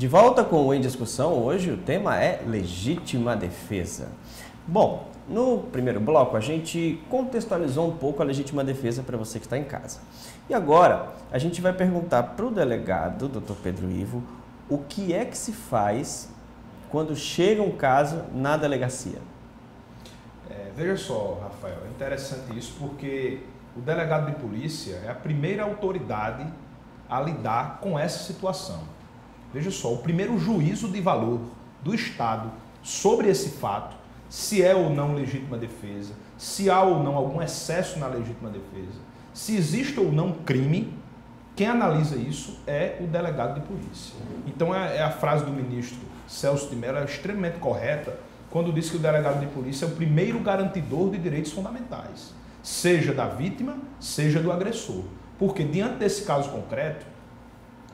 De volta com o Em Discussão, hoje o tema é legítima defesa. Bom, no primeiro bloco a gente contextualizou um pouco a legítima defesa para você que está em casa. E agora a gente vai perguntar para o delegado, Dr. Pedro Ivo, o que é que se faz quando chega um caso na delegacia. Veja só, Rafael, é interessante isso porque o delegado de polícia é a primeira autoridade a lidar com essa situação. Veja só, o primeiro juízo de valor do Estado sobre esse fato, se é ou não legítima defesa, se há ou não algum excesso na legítima defesa, se existe ou não crime, quem analisa isso é o delegado de polícia. Então a frase do ministro Celso de Mello é extremamente correta quando diz que o delegado de polícia é o primeiro garantidor de direitos fundamentais, seja da vítima, seja do agressor. Porque diante desse caso concreto,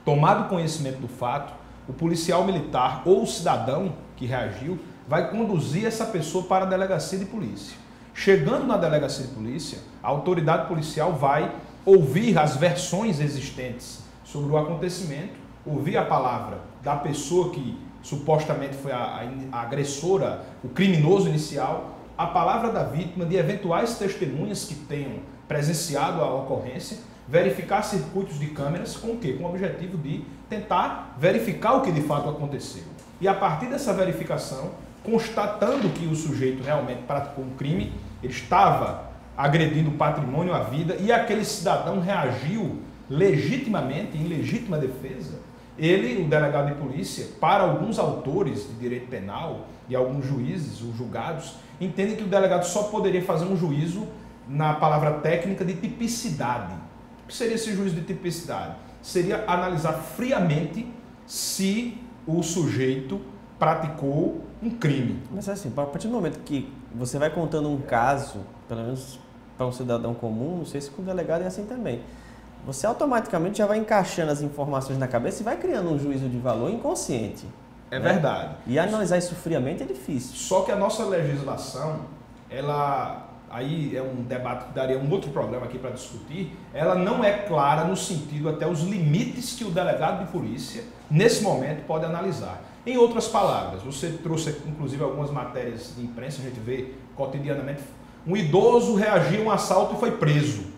tomado conhecimento do fato, o policial militar ou o cidadão que reagiu vai conduzir essa pessoa para a delegacia de polícia. Chegando na delegacia de polícia, a autoridade policial vai ouvir as versões existentes sobre o acontecimento, ouvir a palavra da pessoa que supostamente foi a agressora, o criminoso inicial, a palavra da vítima, de eventuais testemunhas que tenham presenciado a ocorrência, verificar circuitos de câmeras com o quê? Com o objetivo de tentar verificar o que de fato aconteceu. E a partir dessa verificação, constatando que o sujeito realmente praticou um crime, ele estava agredindo o patrimônio, a vida, e aquele cidadão reagiu legitimamente, em legítima defesa, ele, o delegado de polícia, para alguns autores de direito penal e alguns juízes, os julgados, entendem que o delegado só poderia fazer um juízo na palavra técnica de tipicidade. O que seria esse juízo de tipicidade? Seria analisar friamente se o sujeito praticou um crime. Mas assim, a partir do momento que você vai contando um caso, pelo menos para um cidadão comum, não sei se com o delegado é assim também, você automaticamente já vai encaixando as informações na cabeça e vai criando um juízo de valor inconsciente. É verdade. E analisar isso friamente é difícil. Só que a nossa legislação, ela, aí é um debate que daria um outro programa aqui para discutir, ela não é clara no sentido até os limites que o delegado de polícia, nesse momento, pode analisar. Em outras palavras, você trouxe inclusive algumas matérias de imprensa, a gente vê cotidianamente, um idoso reagiu a um assalto e foi preso.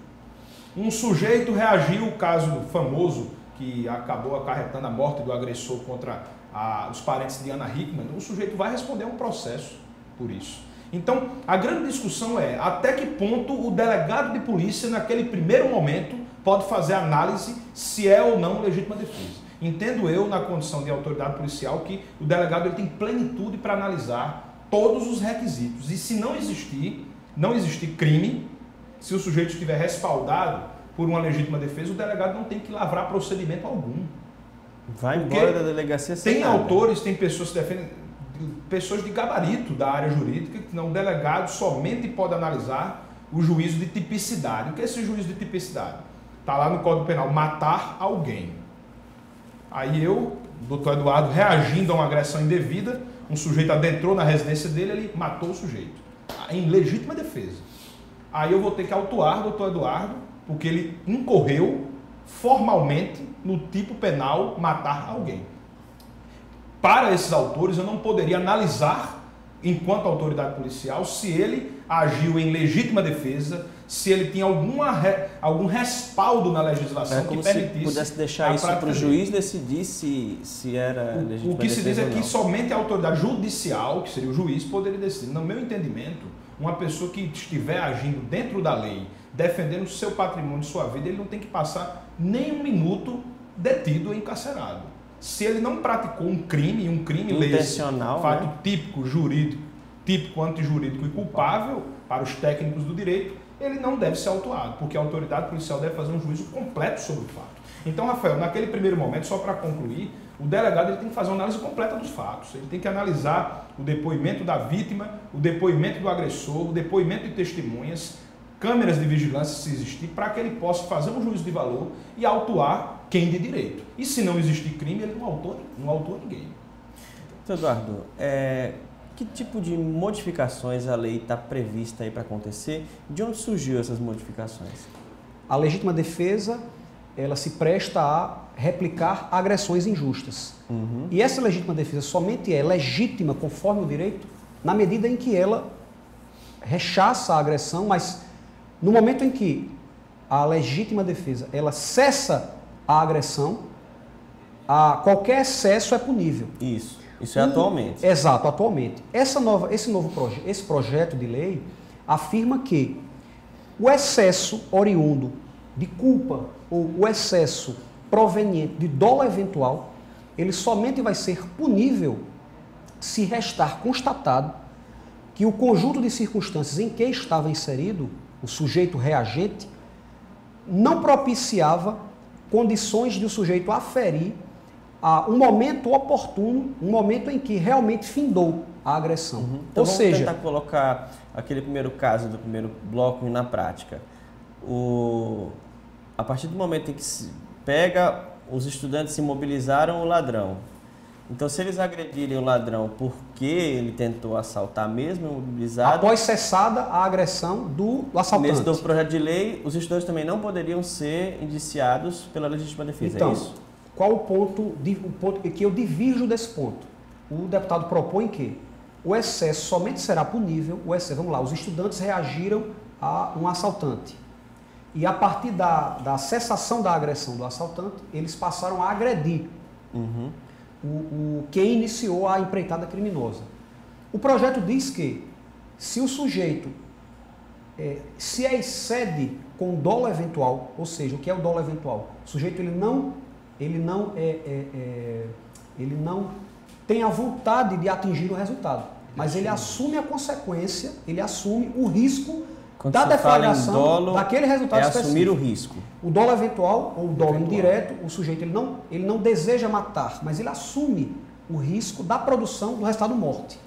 Um sujeito reagiu, o caso famoso que acabou acarretando a morte do agressor contra os parentes de Ana Hickman, o sujeito vai responder a um processo por isso. Então, a grande discussão é até que ponto o delegado de polícia, naquele primeiro momento, pode fazer análise se é ou não legítima defesa. Entendo eu, na condição de autoridade policial, que o delegado ele tem plenitude para analisar todos os requisitos. E se não existir crime, se o sujeito estiver respaldado por uma legítima defesa, o delegado não tem que lavrar procedimento algum. Vai embora da delegacia sem tem nada. autores, tem pessoas que defendem, pessoas de gabarito da área jurídica, que não, o delegado somente pode analisar o juízo de tipicidade. O que é esse juízo de tipicidade? Está lá no Código Penal, matar alguém. Aí eu, doutor Eduardo, reagindo a uma agressão indevida, um sujeito adentrou na residência dele, ele matou o sujeito, em legítima defesa. Aí eu vou ter que autuar, doutor Eduardo, porque ele incorreu formalmente no tipo penal matar alguém. Para esses autores, eu não poderia analisar, enquanto autoridade policial, se ele agiu em legítima defesa, se ele tinha algum respaldo na legislação que permitisse. Se pudesse deixar isso para o juiz decidir se era legítima defesa. O que se diz é que somente a autoridade judicial, que seria o juiz, poderia decidir. No meu entendimento, uma pessoa que estiver agindo dentro da lei, defendendo o seu patrimônio, sua vida, ele não tem que passar nem um minuto detido ou encarcerado. Se ele não praticou um crime intencional, fato né? típico, jurídico, típico, antijurídico e culpável para os técnicos do direito, ele não deve ser autuado, porque a autoridade policial deve fazer um juízo completo sobre o fato. Então, Rafael, naquele primeiro momento, só para concluir, o delegado ele tem que fazer uma análise completa dos fatos. Ele tem que analisar o depoimento da vítima, o depoimento do agressor, o depoimento de testemunhas, câmeras de vigilância, se existir, para que ele possa fazer um juízo de valor e autuar quem de direito. E se não existir crime, ele não autua ninguém. Então, Eduardo, que tipo de modificações a lei está prevista aí para acontecer? De onde surgiu essas modificações? A legítima defesa ela se presta a replicar agressões injustas. E essa legítima defesa somente é legítima conforme o direito na medida em que ela rechaça a agressão, mas no momento em que a legítima defesa ela cessa a agressão, qualquer excesso é punível. Isso é atualmente. Exato, atualmente. Esse projeto de lei afirma que o excesso oriundo de culpa ou o excesso proveniente de dolo eventual, ele somente vai ser punível se restar constatado que o conjunto de circunstâncias em que estava inserido, o sujeito reagente, não propiciava condições de o sujeito aferir um momento oportuno, um momento em que realmente findou a agressão. Então Ou seja, tentar colocar aquele primeiro caso do primeiro bloco na prática. A partir do momento em que se pega, os estudantes se mobilizaram o ladrão. Então, se eles agredirem o ladrão porque ele tentou assaltar mesmo mobilizado... Após cessada a agressão do assaltante. Nesse novo projeto de lei, os estudantes também não poderiam ser indiciados pela legítima defesa, então, é isso? Qual o ponto que eu divirjo desse ponto? O deputado propõe que o excesso somente será punível, vamos lá, os estudantes reagiram a um assaltante. E a partir da cessação da agressão do assaltante, eles passaram a agredir quem iniciou a empreitada criminosa. O projeto diz que se o sujeito se excede com dolo eventual, ou seja, o que é o dolo eventual? O sujeito ele não tem a vontade de atingir o resultado, mas ele assume a consequência, ele assume o risco da deflagração daquele resultado específico. Assumir o risco. O dolo eventual ou o dolo indireto, o sujeito ele não deseja matar, mas ele assume o risco da produção do resultado morte.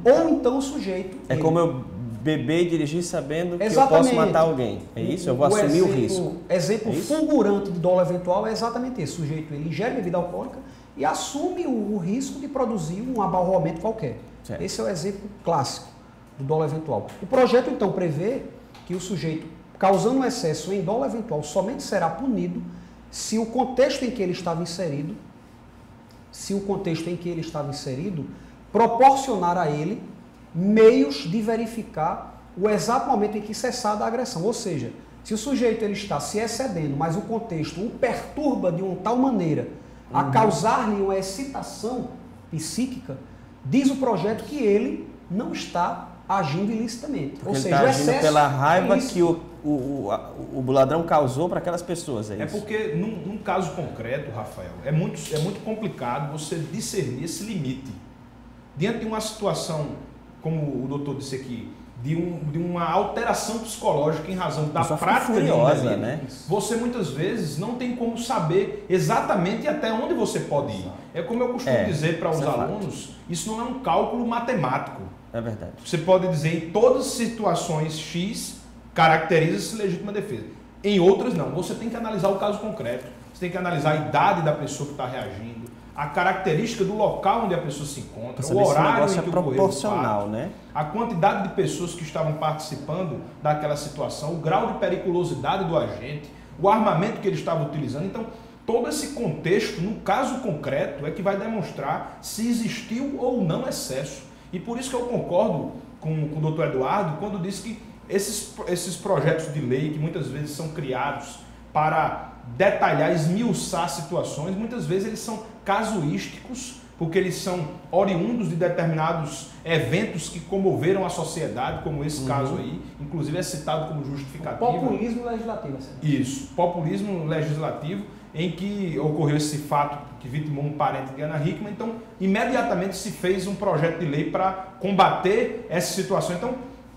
Ou então o sujeito... como eu beber e dirigir sabendo que eu posso matar alguém. É isso? Eu vou assumir o risco. Exemplo fulgurante de dolo eventual é exatamente esse. O sujeito ele ingere bebida alcoólica e assume o risco de produzir um abalroamento qualquer. Certo. Esse é o exemplo clássico do dolo eventual. O projeto, então, prevê que o sujeito, causando um excesso em dolo eventual, somente será punido se o contexto em que ele estava inserido, proporcionar a ele meios de verificar o exato momento em que cessar da agressão. Ou seja, se o sujeito ele está se excedendo, mas o contexto o perturba de uma tal maneira a causar-lhe uma excitação psíquica, diz o projeto que ele não está agindo ilicitamente. Ou seja, ele está agindo pela raiva que o ladrão causou para aquelas pessoas. É porque, num caso concreto, Rafael, é muito complicado você discernir esse limite. Diante de uma situação, como o doutor disse aqui, de uma alteração psicológica em razão da prática furiosa, né? Você muitas vezes não tem como saber exatamente até onde você pode ir. É como eu costumo dizer para os alunos, isso não é um cálculo matemático. É verdade. Você pode dizer em todas as situações X caracteriza-se legítima defesa. Em outras não. Você tem que analisar o caso concreto. Você tem que analisar a idade da pessoa que está reagindo, a característica do local onde a pessoa se encontra, o horário em que ocorreu o fato, né? A quantidade de pessoas que estavam participando daquela situação, o grau de periculosidade do agente, o armamento que ele estava utilizando. Então, todo esse contexto, no caso concreto, é que vai demonstrar se existiu ou não excesso. E por isso que eu concordo com o doutor Eduardo quando diz que esses projetos de lei que muitas vezes são criados para detalhar, esmiuçar situações, muitas vezes eles são casuísticos, porque eles são oriundos de determinados eventos que comoveram a sociedade, como esse caso aí, inclusive é citado como justificativo. Populismo legislativo. Isso, populismo legislativo, em que ocorreu esse fato que vitimou um parente de Ana Hickman, então imediatamente se fez um projeto de lei para combater essa situação. Então,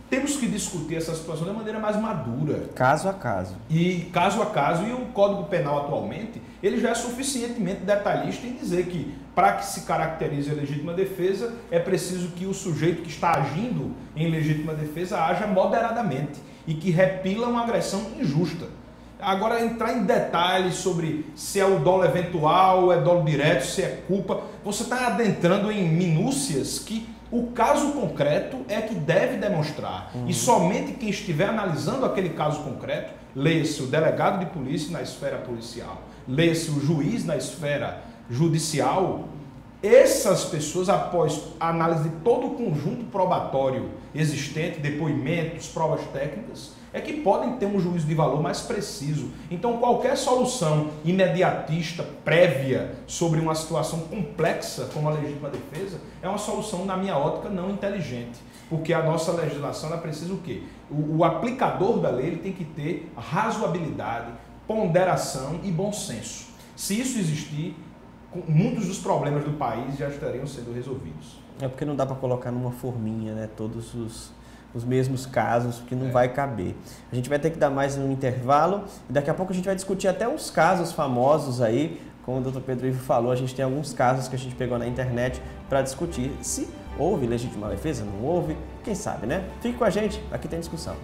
temos que discutir essa situação de maneira mais madura. Caso a caso. E caso a caso, e o Código Penal atualmente, ele já é suficientemente detalhista em dizer que, para que se caracterize a legítima defesa, é preciso que o sujeito que está agindo em legítima defesa haja moderadamente e que repila uma agressão injusta. Agora, entrar em detalhes sobre se é o dolo eventual, é dolo direto, se é culpa, você está adentrando em minúcias que O caso concreto é que deve demonstrar. E somente quem estiver analisando aquele caso concreto, leia-se o delegado de polícia na esfera policial, leia-se o juiz na esfera judicial, essas pessoas, após a análise de todo o conjunto probatório existente, depoimentos, provas técnicas, é que podem ter um juízo de valor mais preciso. Então, qualquer solução imediatista, prévia, sobre uma situação complexa como a legítima defesa, é uma solução, na minha ótica, não inteligente. Porque a nossa legislação, ela precisa o quê? O aplicador da lei ele tem que ter razoabilidade, ponderação e bom senso. Se isso existir, muitos dos problemas do país já estariam sendo resolvidos. É porque não dá para colocar numa forminha, né, todos os mesmos casos, que não vai caber. A gente vai ter que dar mais um intervalo e daqui a pouco a gente vai discutir até uns casos famosos aí, como o Dr. Pedro Ivo falou, a gente tem alguns casos que a gente pegou na internet para discutir se houve legítima defesa, não houve, quem sabe, né? Fique com a gente, aqui tem discussão.